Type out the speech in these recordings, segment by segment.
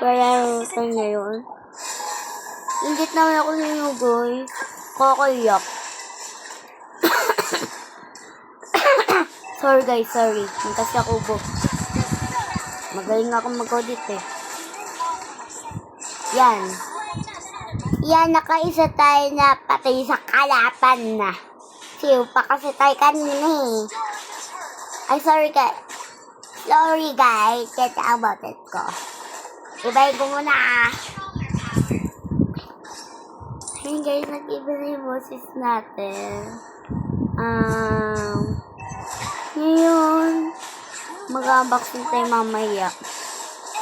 Kaya ito ngayon. Ingit naman ako sa inyo, guys. Kakayak. Sorry guys, sorry. Kasi ako ubo. Magaling ako mag-audit eh. Yan. Yan, nakaisa tayo na patay sa kalapan na. Siyo pa kasi tayo kanina eh. Ay, sorry guys. Sorry guys. Get about it ko. Ibayin ko muna ah. Hey guys, nag-iba na yung boses natin. Ngayon, mag-unboxing tayo mamaya.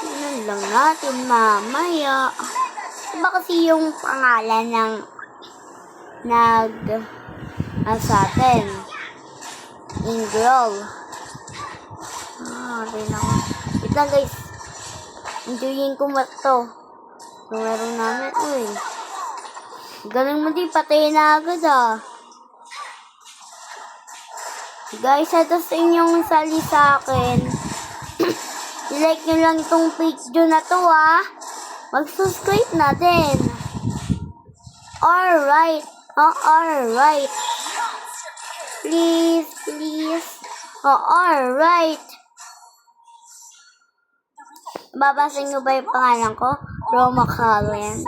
Tignan lang natin mamaya. Diba kasi yung pangalan ng sa atin? Ingroll. Tignan ko. Wait lang guys. Enjoyin ko ba ito? Kung meron namin. Uy. Galing mo din. Patay na agad ah. Guys, ito sa inyong sali sa akin. I-like nyo lang itong video na to ah. Mag-subscribe na din. Alright. Alright. Please, please. Alright. Babasahin nyo ba yung pangalan ko? Roma Cullen.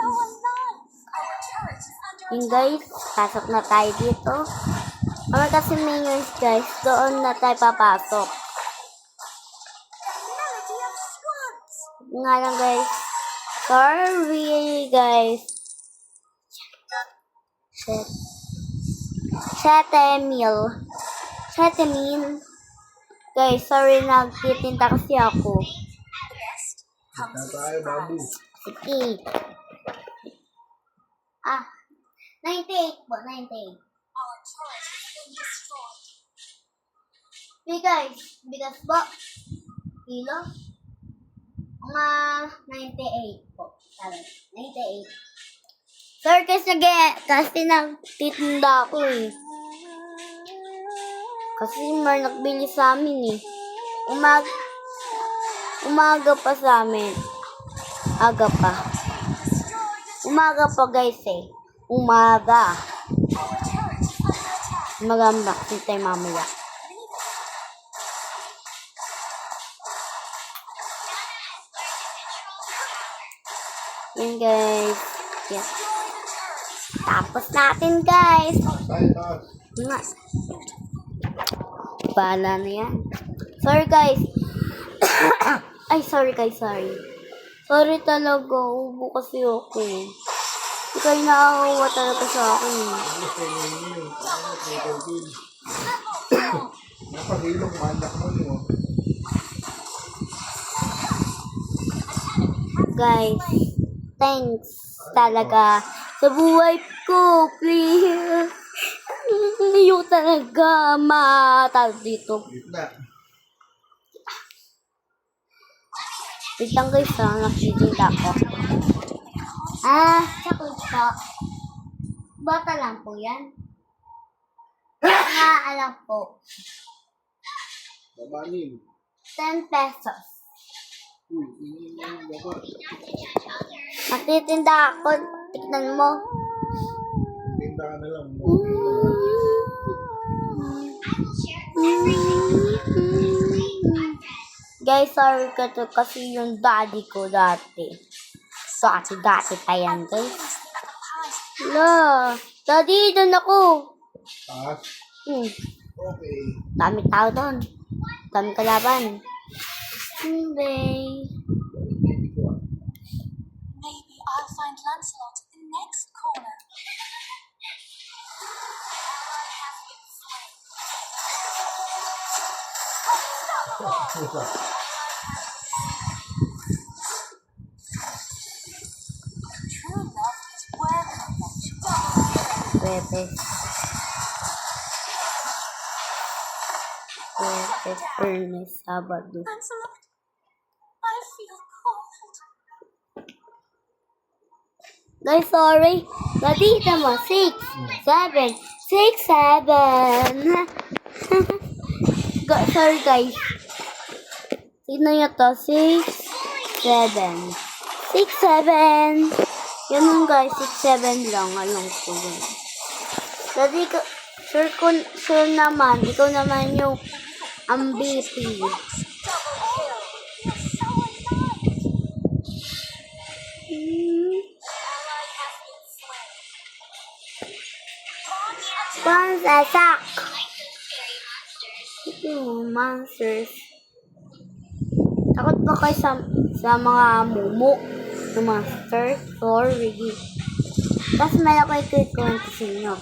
Yung guys, pasok na tayo dito. Kami kasi minions guys, doon na tayo papasok. Nga lang guys. Sorry guys. Setemil. Guys, sorry nagtitinta kasi ako. Sige. 98 po, 98. Guys, bigas po. Kilo. Mga 98 po. 98. Sir, kasi nagtitinda ako eh. Kasi may nagbili sa amin eh. Umaga pa sa amin. Aga pa. Umaga pa guys eh. Umaga. Magambak tayo mamaya. Yan guys. Yes. Tapos natin guys. Bala na yan. Sorry guys. Ay sorry guys, sorry. Sorry talaga. Ubo kasi ako. Ikaw naawa talaga sa akin. Guys, thanks talaga sa buhay ko, please. Ayoko talaga matalo dito. Wait lang guys, nakitinda ko. Chocolate po. Bata lang po yan. Alam po. 10 pesos. Nagtitinda ako. Tignan mo. Tinda ka na lang. Guys, sorry ka to kasi yung daddy ko dati. Dati pa yan, guys. Daddy, doon ako. Okay. Dami tao doon. Dami kalaban. Maybe I'll find Lancelot at the next corner. True love is where Pepe. Ernest Sabado. Lancelot, I feel cold. Guys, sorry. Daddy, tama. 6, 7. 6, 7. Sorry, guys. Tignan nyo to. 6, 7. 6-7. Ganun guys, 6-7 lang. Alam ko yun. Dati, sure naman, ikaw naman yung MVP. Double kill. You're so alive. Ally has been slain. Launch attack. Once attack. Yung monsters. Takot ba kayo sa mga mumu? Yung monster? Sorry. Tapos may ako ikukwento sa inyo.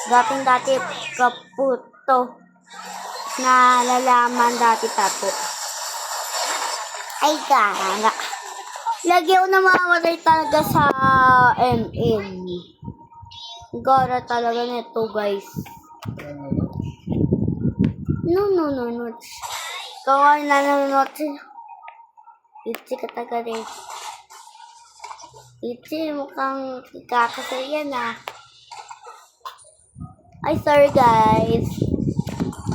Dating-dati kaputo na lalaman dati tapo. Ay, kanga. Lagi ako na mamamatay talaga sa MN. Gara talaga nito, guys. No. Kawai na nanonood. Itzy ka taga rin. Itzy, mukhang kakasal yan ah. Ay, sorry guys.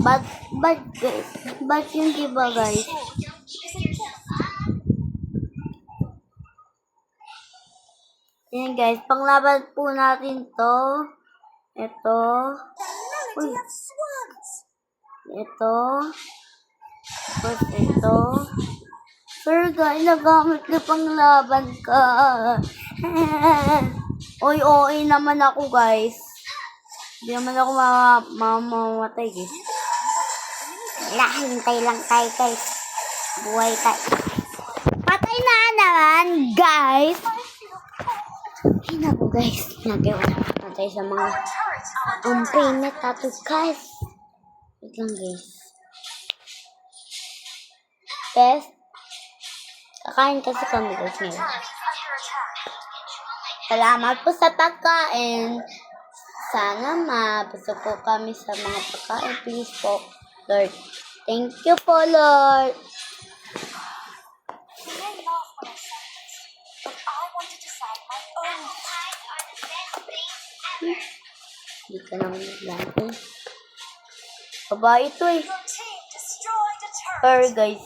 But guys. But yun diba guys? Yan guys, panglaban po natin to. Ito. Uy. Melody of swans. Ito. Tapos ito. Sir guys, nagamit na panglaban ka. Oy, naman ako guys. Hindi naman ako mamamatay eh. Wala, hintay lang tayo guys. Buhay tayo. Patay na naman guys. Ay naku guys. Nagawa na patay sa mga payment tato guys. Wait lang guys. Best. Kakain kasi kami guys ngayon. Salamat po sa pagkain. Sana mabusog po kami sa mga pagkain. Please po, Lord. Thank you po, Lord. You may laugh when I say this, but I want to decide my own fate. Hindi ka naman naglaro. Babae ito eh. Your team destroyed a turret. Pero guys,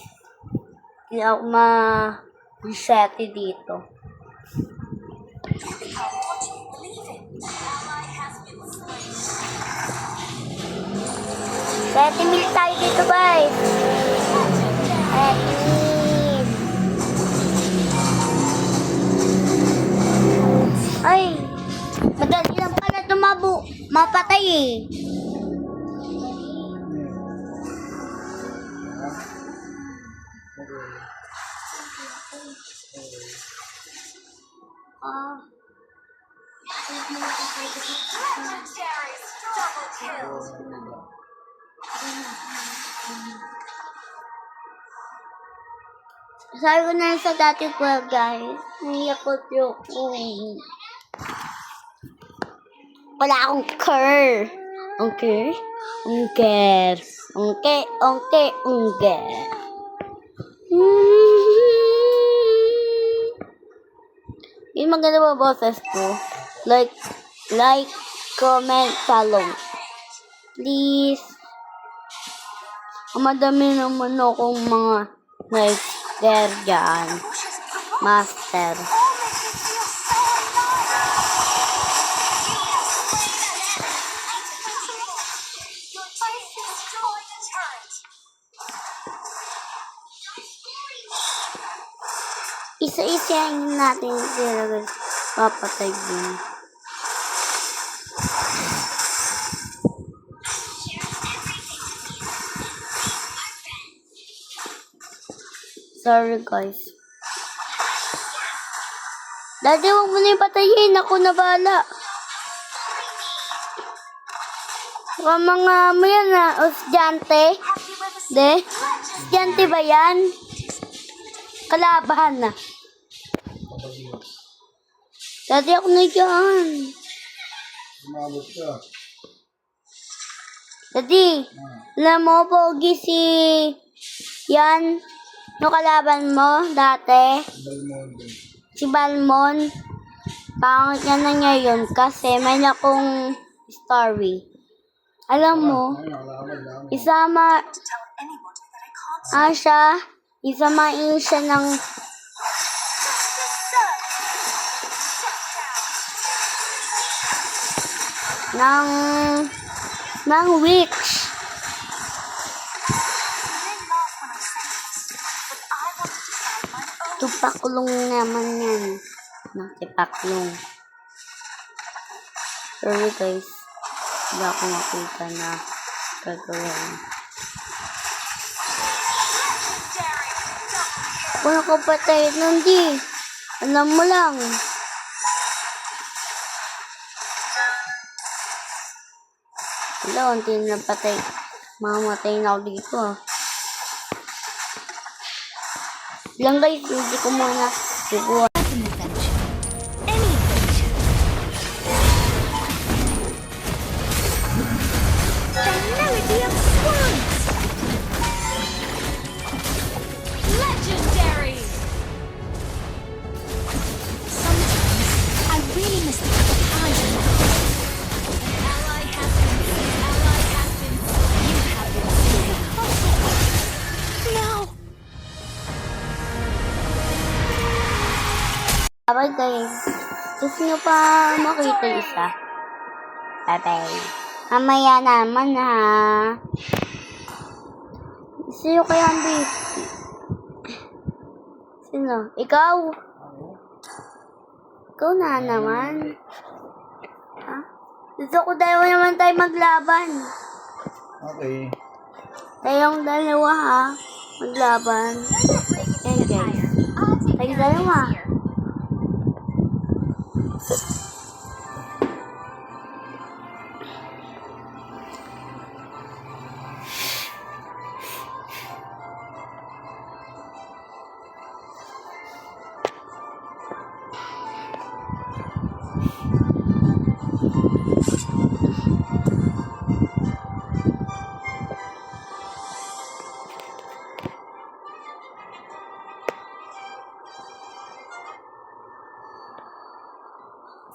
hindi ako ma-resetty dito. Become what you believe in. Ally has been slain. 30 tayo dito guys. 30. Ay, madali lang pala mapatay eh. Ah. Legendary double kill. Sabi ko na sa dati ko guys, naiyak ko yung wala akong care. Okay? Ungker. Ungker. Yung maganda ba boses ko? Like, comment, follow. Please. Madami naman akong mga likes there dyan. Master. Your team destroyed a turret. Isa-isahin natin sila papatay din. Sorry guys. Dati huwag mo na yung patayin. Ako na bala. Baka mga mo yan na. Estudyante. De? Estudyante ba yan? Kalaban na. Dati ako na dyan. Umabot ka. Dati. Alam mo, pogi si... Yan. Yung kalaban mo dati. Balmonde. Si Balmon. Pangit niya na ngayon kasi may akong story. Alam mo, isama To tell anybody that I can't siya, isamain siya ng ng witch. Tupaklong naman yan. Nakipaklong. Sorry guys. Hindi ako makita na gagawin. Kung ako patay nun di. Alam mo lang. Wala, hindi na patay. Mamatay na ako dito. Lang guys, hindi ko muna kukuha. Melody of swans! Legendary! Sometimes I really miss the highs and lows. An ally has been you have been slain. No! Bye guys. Gusto nyo pa makita isa? Bye-bye. Mamaya naman ha. Sino kaya ang busy? Sino? Ikaw? Ikaw na naman. Ha? Gusto ko dalawa naman tayo maglaban. Okay. Tayong dalawa ha. Maglaban. Ayan guys. Tayong dalawa.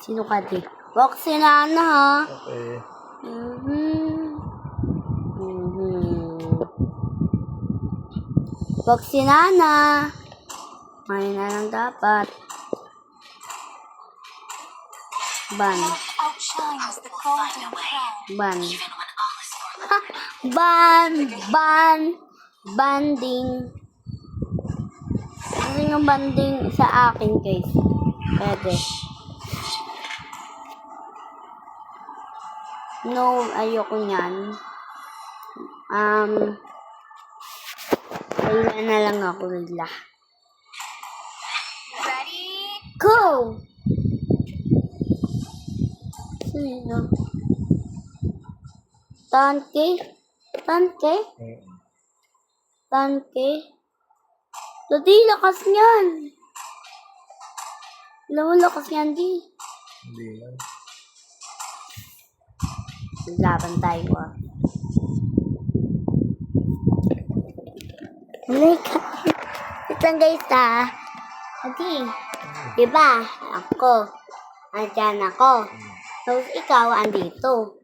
Sino ka di? Walk si Nana ha. Okay. Walk si Nana. May na lang dapat. Ban. Outshines the golden crown. Ban. Ha! Ban. Banding. Ano yung banding sa akin guys? Pwede. No, ayoko niyan. Wala na lang ako nila. Ready? Go! Sino? Tanke? Tanke? Tanke? Dati, lakas niyan. Alam mo, lakas niyan, di. Hindi yan. Laban tayo ah. Halika. Ito lang guys ah. Adi. Diba? Ako. Andyan ako. Tapos ikaw andito.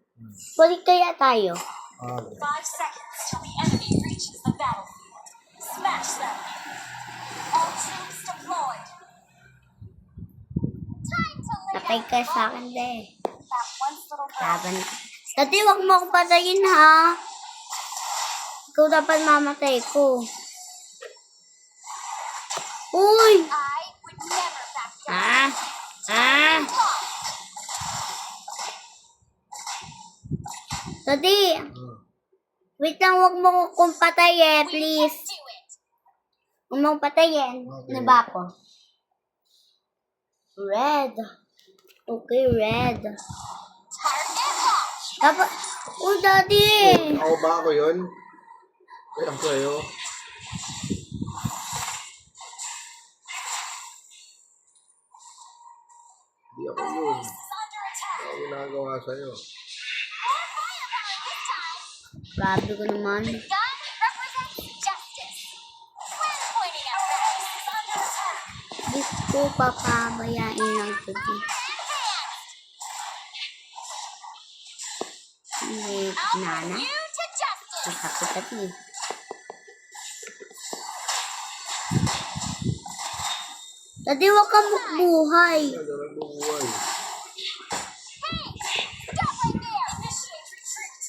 Balik kaya tayo. Okay. 5 seconds till the enemy reaches the battlefield. Smash them. All troops deployed. Time to lay Napay ka sa akin de. that once little girl. Laban. Dati wag mo akong patayin ha. Ikaw dapat mamatay ko. Uy! I would never back down. Ah! Ah! Dati! Wait lang, wag mo akong patayin, We please. can do it. Huwag mo akong patayin. Okay. Ano ba ako? Red. Okay, red. Target launch. Dapat... Oh, daddy! Ako ba ako yun? Ay, ako sa'yo. Hindi ako yun. Base is under attack. Ako ginagawa sa'yo. More firepower this time. Grabe ko naman. Gun represents justice. When pointing at the base is under attack. Di ko papabayain lang ito. Hindi, nana. You to justice. Masakit at eh. Daddy, huwag ka buhay. Yan, dalang buhay. Stop right there! Initiate retreat!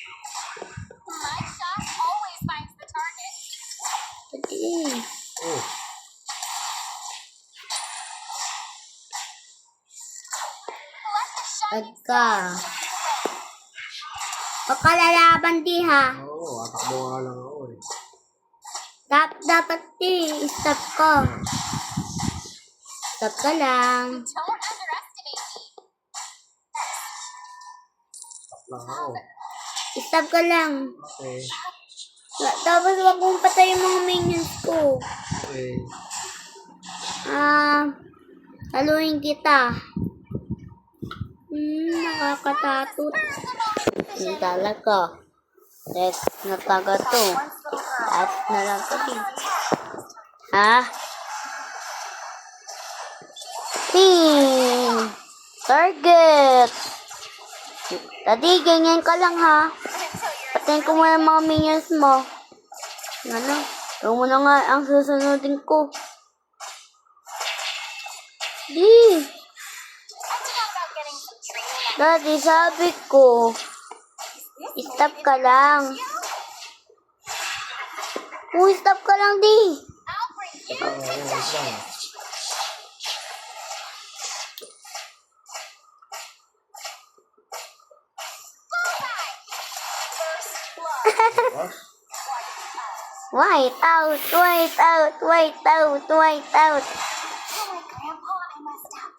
My shot always finds the target. Daddy. Oh, Let the shot Pagka. Pagkalalaban di ha. oo, atakbo nga lang ako eh. Dapat di. Stop ko. Stop ka lang. don't underestimate me. Stop lang ako. Stop ka lang. Okay. Tapos wag mong patay yung mga minions ko. Okay. Taluin kita. Nakakatatot. Hindi talaga. Let's na taga to. At na lang to. Ha? Ping! Target! Daddy, ganyan ka lang ha. Patayin ko muna ang mga minions mo. Ano? Ito mo na nga ang susunodin ko. Di! I think about getting some training. Daddy, sabi ko. Stop ka lang. Uy, stop ka lang, di. I'll bring you Oo, wait lang. Boss? White out, white out, white out, white out. Oh, my grandpa, I messed up.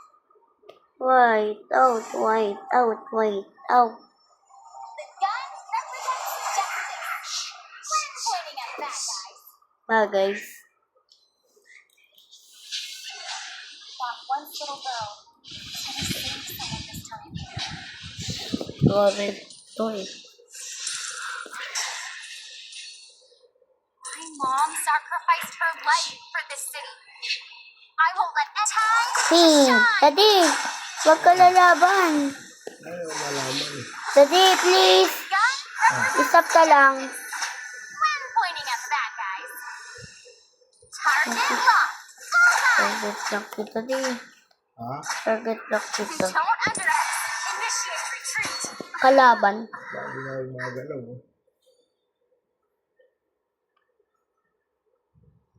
White out, white out, white out. The gun represents justice. We're pointing at the bad guys. Bagay. That one little girl is gonna save someone this time. Sorry. Sorry. My mom sacrificed her life for this city. I won't let time Daddy, wag ka lalaban. Ayaw malaman eh. Daddy, please. gun Stop ka lang. when pointing at the bad guys. Target locked. Target lock kita, di. Ha? Target lock kita. Don't underestimate. Initiate retreat. Kalaban. Lagi na yung mga galaw. Oh.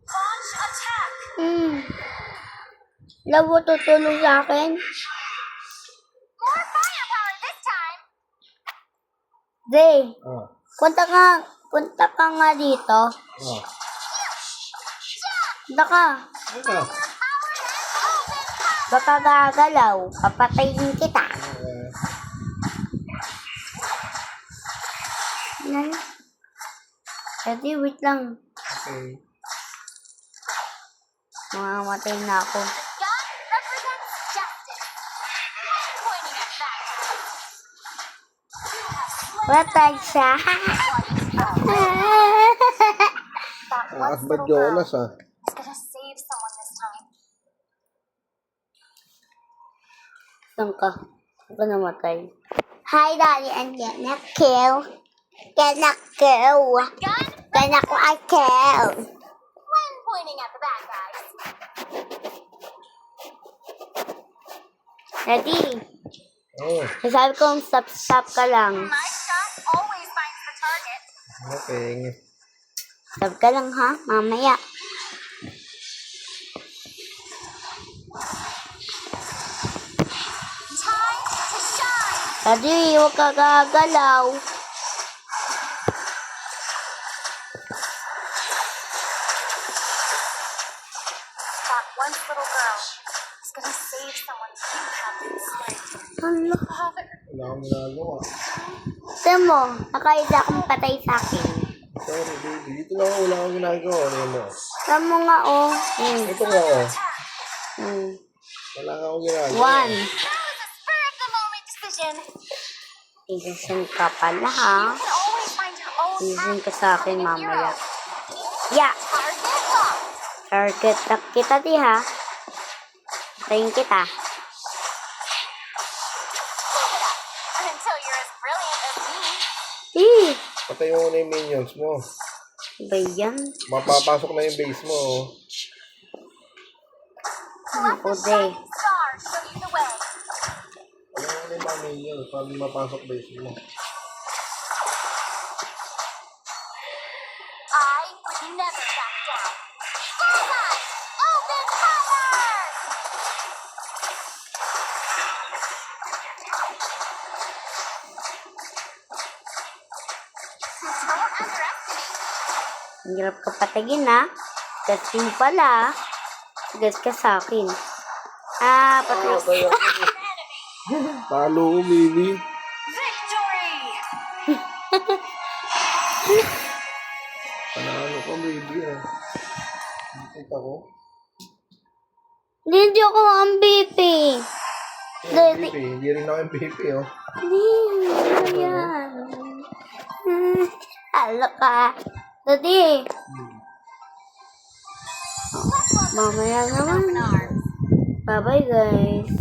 Launch attack. Labo tutulong sa akin. More firepower this time. Day, Ah. punta ka nga dito. Ah. Punta ka. Ah. Baka gagalaw. Papatayin kita. Yan. Daddy, wait lang. Okay. Mamamatay na ako. Gun represents justice. When pointing at bad guys. Patay siya. That Ah, one at ba little girl Jonas ah? is gonna save someone this time. Saan ka? Saan ka namatay? Hi, Daddy, and gonna kill. Gonna kill. Gun Gonna ko I kill. when pointing at the bad guys. Daddy, Oh, sasabi ko stop ka lang. My shot always finds the target. okay. Stop ka lang ha, mamaya. Time to shine. Daddy, huwag ka gagalaw. That one little girl is gonna save someone you have been slain. Ano? Father, Wala akong ginagawa. Tignan mo, nakaisa akong patay sa akin. Sorry, baby. Dito lang ako. Wala akong ginagawa. Ano mo? Tignan mo nga oh. Ito nga oh. Hmm. Wala akong ginagawa. One. that was a spur of the moment decision. Ilusin ka pala ha. You can always find your own Ilusin path ka sa akin to becoming a mamaya. hero. Yeah. Target locked. Target lock kita di ha. Tayin kita. Until you're as brilliant as me. Patay mo na yung minions mo. Ba yan? Mapapasok na yung base mo. Ako de. Star, show you the way. Patay mo na yung mga minions para mapasok base mo. I would never back down. Bullseye! Open fire! Don't underestimate. Ang hirap ka patagin ha. Kasi pala. Gas ka sa akin. Patay. Talo ko, baby. Victory! Panalo ko, baby. Kita ko. Hindi ako MVP. MVP. Hindi rin ako MVP, oh. Hindi yan. Hala ka. Dati. Mamaya naman. Bye-bye guys.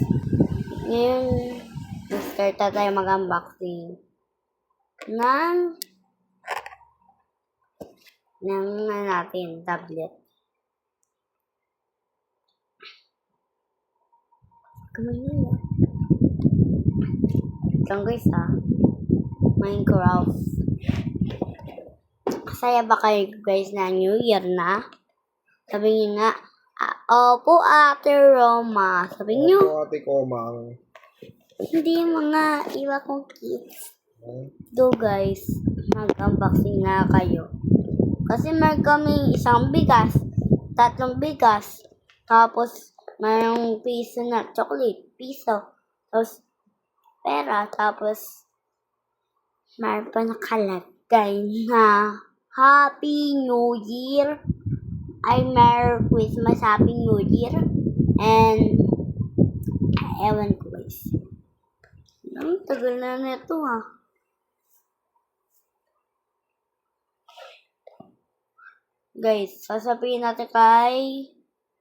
Ngayon, start na tayo mag-unboxing ng natin, tablet. Kumain lang guys ha. Minecraft. Kasaya ba kayo guys na New Year na? Sabi niyo nga, opo Ate Roma. Sabi niyo, Opo, Ate Komang. hindi mga iba kong kids. Do guys, mag-unboxing na kayo. Kasi meron kami isang bigas, 3 bigas, tapos mayroong piso na chocolate, piso, tapos pera, tapos mayroon pa nakalagay na Happy New Year, ay Merry Christmas, Happy New Year, and ewan ko guys. Ang tagal na nito ha. Guys, sasabihin natin kay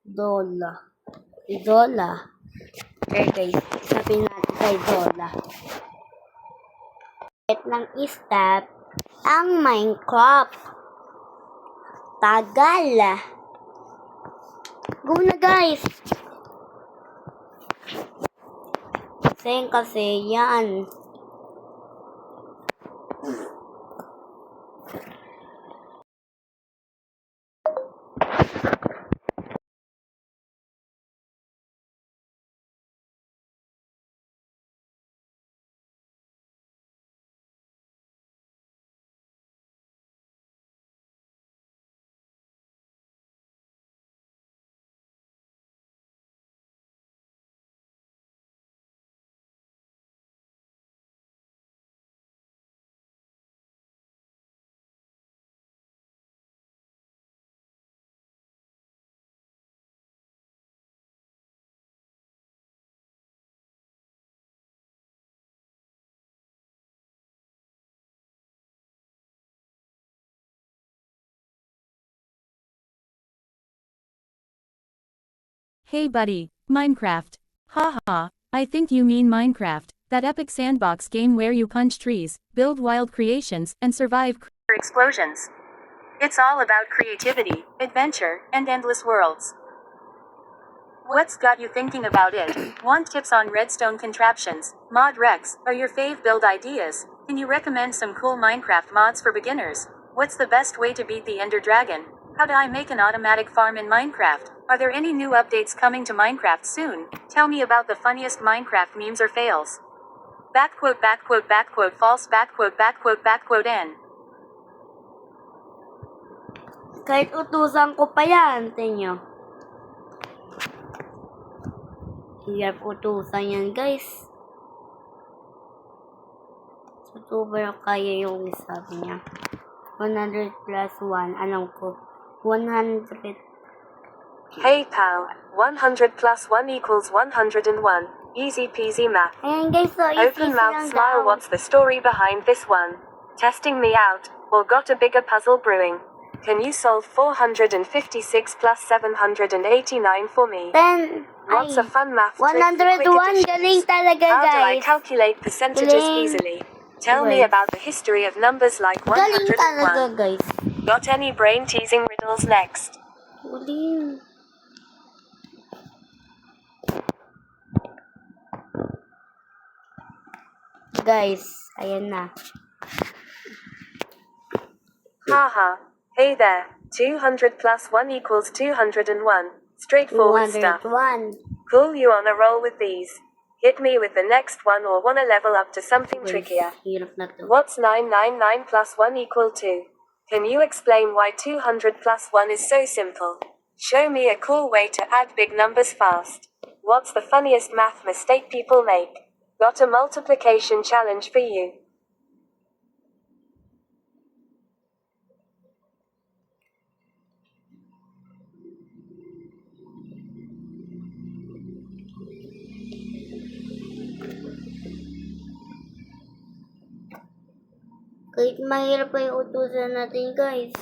Dola. Dola. Okay guys, sasabihin natin kay Dola. At ng step ang Minecraft. Tagal. Go na guys. Kasi yan. Hey buddy, Minecraft. Haha, I think you mean Minecraft, that epic sandbox game where you punch trees, build wild creations, and survive explosions. It's all about creativity, adventure, and endless worlds. What's got you thinking about it? Want tips on redstone contraptions, mod recs, or your fave build ideas? Can you recommend some cool Minecraft mods for beginners? What's the best way to beat the Ender Dragon? How do I make an automatic farm in Minecraft? Are there any new updates coming to Minecraft soon? Tell me about the funniest Minecraft memes or fails. Backquote, backquote, backquote, false, backquote, backquote, backquote, N. Kahit utusan ko pa yan, tinyo. Hirap utusan yan, guys. Sa ba kaya yung sabi niya? 100 plus 1. Alam ko. 100. Hey pal, 100 plus 1 equals 101. Easy peasy math. Ayan, guys. So, Open mouth smile. What's the story behind this one? Testing me out, or got a bigger puzzle brewing? Can you solve 456 plus 789 for me? 10. What's a fun math trick for quick 101. additions? Galing talaga, How do I guys. calculate percentages Galing. easily? Tell me Guys. about the history of numbers like Galing talaga, 101. guys. Got any brain teasing riddles next? Galing. Guys, ayan na. Haha. Hey there. 200 plus 1 equals 201. Straightforward stuff. 201. Cool, you on a roll with these. Hit me with the next one or wanna level up to something Guys, trickier. hirap na to. What's 999 plus 1 equal to? Can you explain why 200 plus 1 is so simple? Show me a cool way to add big numbers fast. What's the funniest math mistake people make? Got a multiplication challenge for you. Kahit mahirap pa yung utusan natin, guys.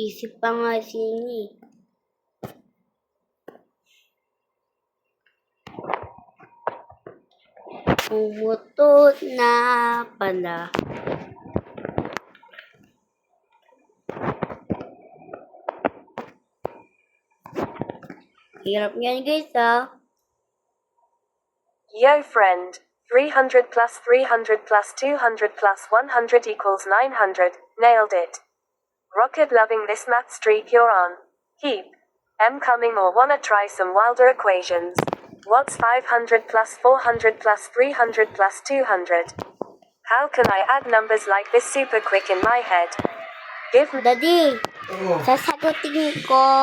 Isip pa nga siya eh. Umutot na pala. Hirap yan, guys, ha? Yo friend, 300 plus 300 plus 200 plus 100 equals 900, nailed it. Rocket loving this math streak you're on. Keep M coming or wanna try some wilder equations. What's 500 plus 400 plus 300 plus 200? How can I add numbers like this super quick in my head? Give me Daddy, Oh, sasagutin ko.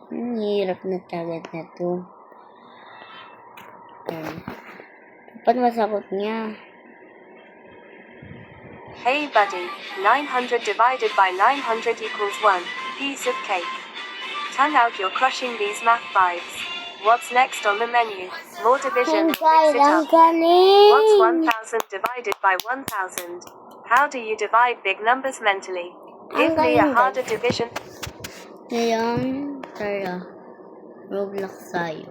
Hirap na talaga na to. Dapat masagot niya. Hey buddy, 900 divided by 900 equals 1 piece of cake. Turn out you're crushing these math vibes. What's next on the menu? More division, mix Guys, it ang up. What's galing! 1000 divided by 1000? How do you divide big numbers mentally? Give Ang me a galing, harder guys. division. Ngayon, tara. Roblox tayo.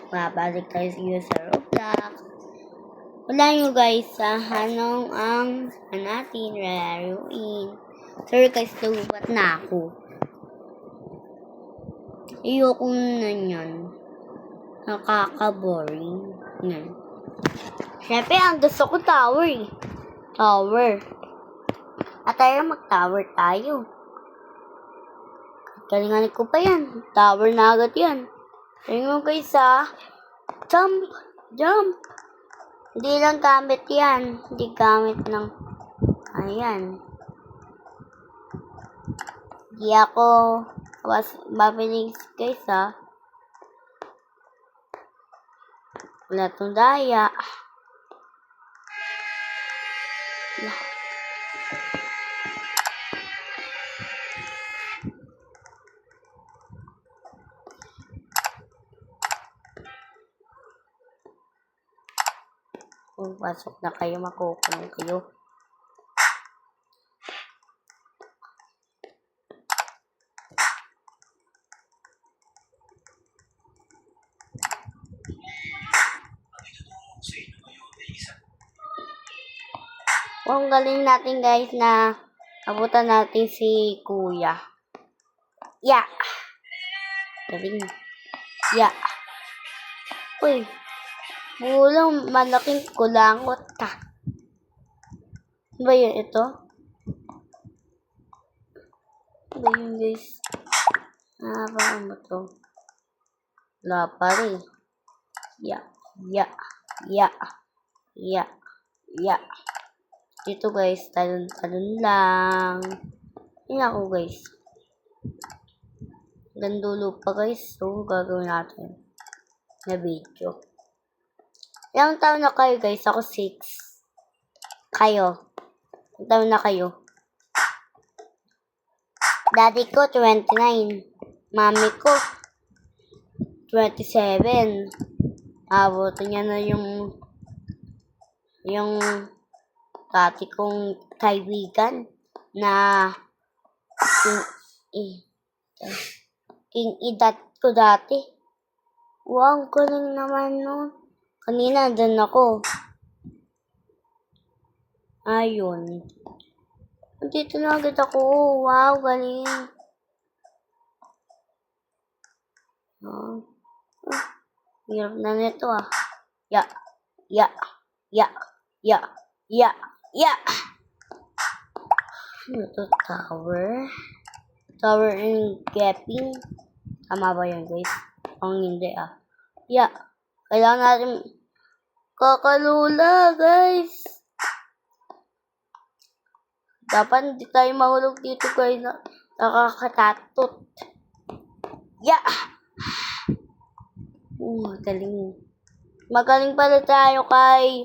Babalik tayo sa Roblox. Wala nyo guys sa anong ang natin raruin. Sorry guys, nagubat na ako. Ayoko na yan. Nakaka-boring. Yan. Siyempre, ang gusto ko tower eh. Tower. At tayo mag-tower tayo. Galingan ko pa yan. Tower na agad yan. Tingnan mo guys ha. Jump! Jump! Hindi lang gamit yan. Hindi gamit ng... Ayan. Hindi ako... Mabilis guys ha. Wala tong daya. Kung pasok na kayo, makukulong kayo. Ang galing natin guys na abutan natin si Kuya. Yeah. Galing. Yeah. Uy. Bulang malaking kulangot ka. Ba yun ito? Ba yun guys? Paano to? Wala pa rin. Yeah. Yeah. Ya. Ya. Ya. Dito guys, talon-talon lang. Yun ako guys. Gandulo pa guys. So, gagawin natin na video. Ilang taon na kayo guys? Ako 6. Kayo? Ilang taon na kayo? Daddy ko 29. Mami ko 27. Abutin niya na yung dati kong kaibigan na king edad ko dati. Wow, ang galing naman nun. Kanina, dun ako. Ayun. Dito na agad ako. Wow, galing. Hirap na nito ah. Ya. Ya. Ya. Ya. Ya. Ya. Ano to? Tower? Tower and gapping. Tama ba yun guys? Ang hindi ah. Ya. Kailangan natin kakalula guys. Dapat hindi tayo mahulog dito guys. Nakakatatot. Ya. Magaling. Magaling pala tayo kay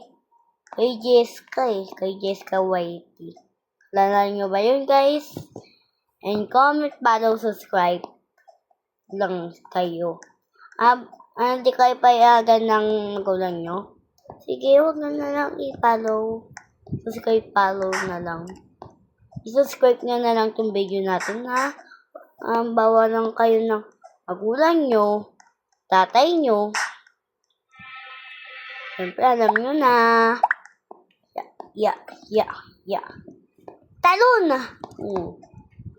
Jessica eh. Kay Jessica Whitey. Lala nyo ba yun guys? And comment, follow, subscribe lang kayo. Hindi kayo payagan ng magulang nyo? Sige, huwag na lang i-follow. Subscribe, follow na lang. I-subscribe nyo na lang itong video natin ha. Bawa lang kayo ng magulang nyo, tatay nyo. Siyempre, alam nyo na. Ya. Talon na.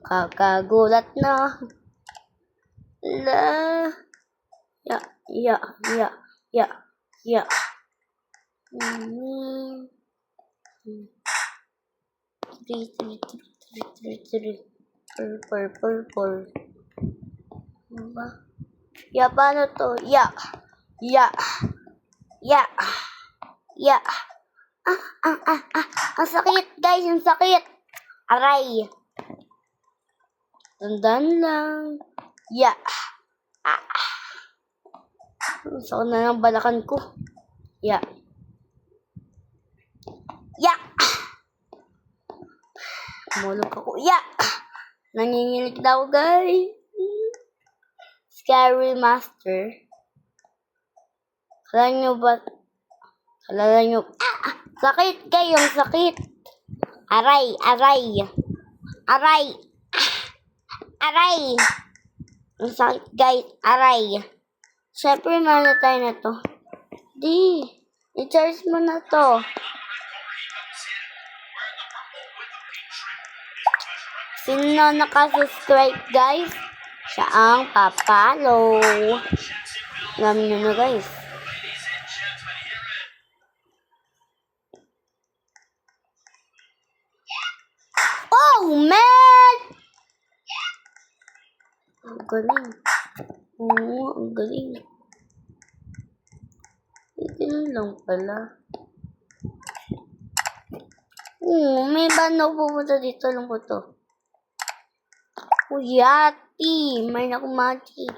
Kakagulat na. Ya. Purple. Diba? Ya, paano to? Ya. Ang sakit, guys. Ang sakit. Aray. Tandaan lang. Ya. Sakit na ng balakan ko. Ya. Mulog ako. Ya. Nanginginig daw, guys. Scary Master. Kalala nyo. Sakit kayo. Sakit. Aray. Ang sakit, guys. Aray. Siyempre, tayo na to. I-charge mo na to. Sino nakasubscribe, guys? Siya ang papalo. Alam nyo na, guys. Oh, man! Ang galing. Oo, ang galing. Ganun lang pala. May bano pupunta dito lang po to. Yati! May naku magic.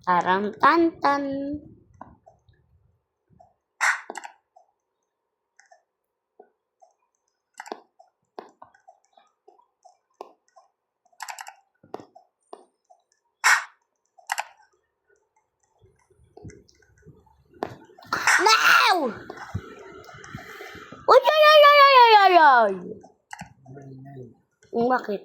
Tarang tantan. No! Uy! Bakit?